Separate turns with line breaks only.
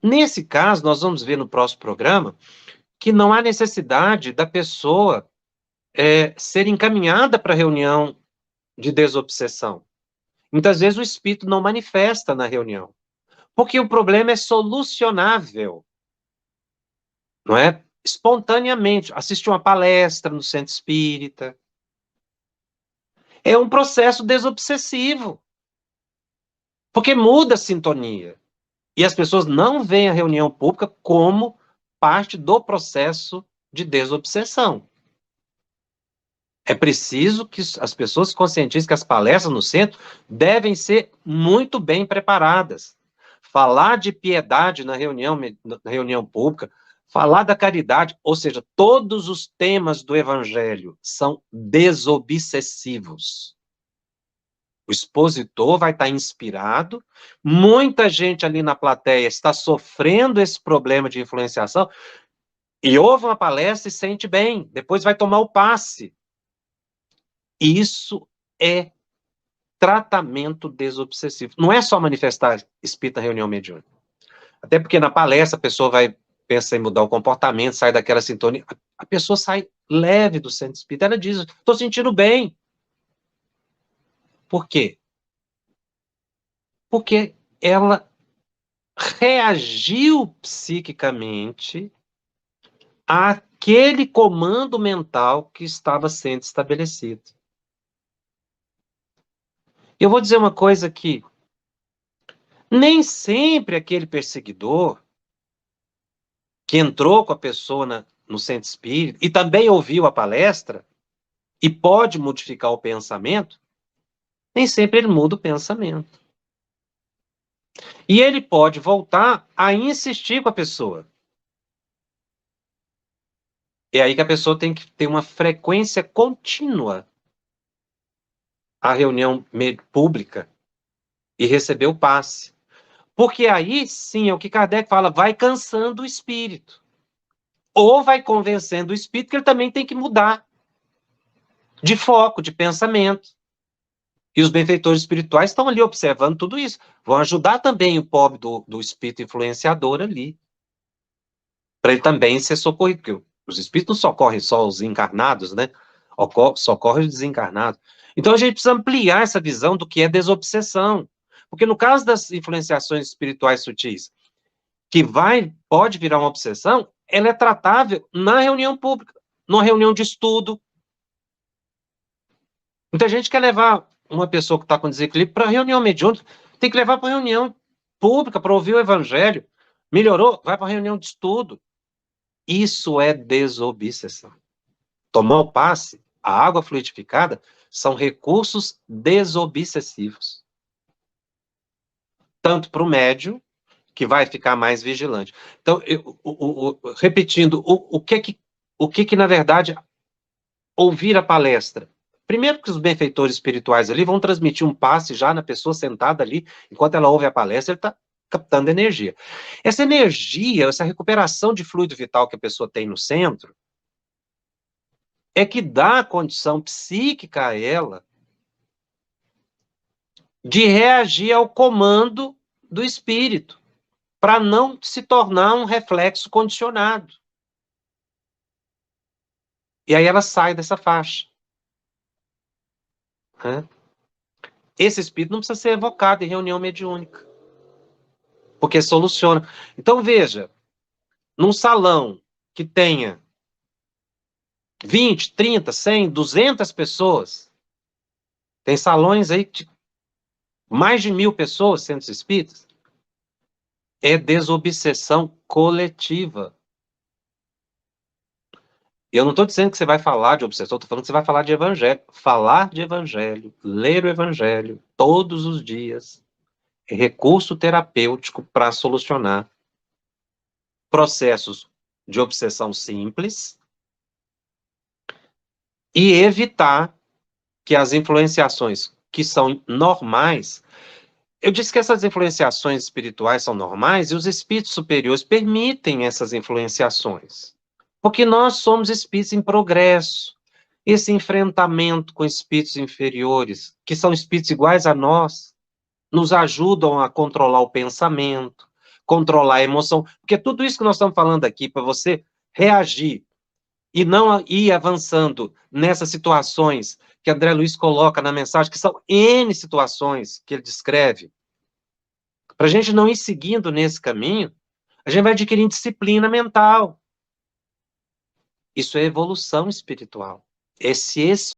Nesse caso, nós vamos ver no próximo programa que não há necessidade da pessoa ser encaminhada para a reunião de desobsessão. Muitas vezes o espírito não manifesta na reunião, porque o problema é solucionável, não é? Espontaneamente. Assistir uma palestra no centro espírita. É um processo desobsessivo, porque muda a sintonia. E as pessoas não veem a reunião pública como parte do processo de desobsessão. É preciso que as pessoas se conscientizem que as palestras no centro devem ser muito bem preparadas. Falar de piedade na reunião pública, falar da caridade, ou seja, todos os temas do evangelho são desobsessivos. O expositor vai estar inspirado, muita gente ali na plateia está sofrendo esse problema de influenciação, e ouve uma palestra e sente bem, depois vai tomar o passe. Isso é tratamento desobsessivo. Não é só manifestar espírito na reunião mediúnica. Até porque na palestra a pessoa vai pensar em mudar o comportamento, sai daquela sintonia. A pessoa sai leve do centro espírita. Ela diz, estou sentindo bem. Por quê? Porque ela reagiu psiquicamente àquele comando mental que estava sendo estabelecido. Eu vou dizer uma coisa aqui. Nem sempre aquele perseguidor que entrou com a pessoa no centro espírita e também ouviu a palestra e pode modificar o pensamento, nem sempre ele muda o pensamento. E ele pode voltar a insistir com a pessoa. É aí que a pessoa tem que ter uma frequência contínua à reunião pública e receber o passe. Porque aí, sim, é o que Kardec fala, vai cansando o espírito. Ou vai convencendo o espírito que ele também tem que mudar de foco, de pensamento. E os benfeitores espirituais estão ali observando tudo isso. Vão ajudar também o pobre do espírito influenciador ali. Para ele também ser socorrido. Porque os espíritos não socorrem só os encarnados, né? Socorrem os desencarnados. Então a gente precisa ampliar essa visão do que é desobsessão. Porque no caso das influenciações espirituais sutis, que pode virar uma obsessão, ela é tratável na reunião pública, numa reunião de estudo. Muita gente quer levar uma pessoa que está com desequilíbrio para reunião mediúnica, tem que levar para reunião pública para ouvir o evangelho. Melhorou? Vai para reunião de estudo. Isso é desobsessão. Tomar o passe, a água fluidificada, são recursos desobsessivos. Tanto para o médium, que vai ficar mais vigilante. Então, repetindo, o que, na verdade, ouvir a palestra? Primeiro que os benfeitores espirituais ali vão transmitir um passe já na pessoa sentada ali, enquanto ela ouve a palestra, ele está captando energia. Essa energia, essa recuperação de fluido vital que a pessoa tem no centro, é que dá a condição psíquica a ela de reagir ao comando do espírito, para não se tornar um reflexo condicionado. E aí ela sai dessa faixa. Né? Esse espírito não precisa ser evocado em reunião mediúnica, porque soluciona. Então, veja, num salão que tenha 20, 30, 100, 200 pessoas, tem salões aí de mais de 1.000 pessoas, centros espíritas, é desobsessão coletiva. Eu não estou dizendo que você vai falar de obsessão, estou falando que você vai falar de evangelho. Falar de evangelho, ler o evangelho todos os dias, é recurso terapêutico para solucionar processos de obsessão simples e evitar que as influenciações que são normais. Eu disse que essas influenciações espirituais são normais e os espíritos superiores permitem essas influenciações. Porque nós somos espíritos em progresso. Esse enfrentamento com espíritos inferiores, que são espíritos iguais a nós, nos ajudam a controlar o pensamento, controlar a emoção, porque tudo isso que nós estamos falando aqui, para você reagir e não ir avançando nessas situações que André Luiz coloca na mensagem, que são N situações que ele descreve, para a gente não ir seguindo nesse caminho, a gente vai adquirindo disciplina mental. Isso é evolução espiritual. Esse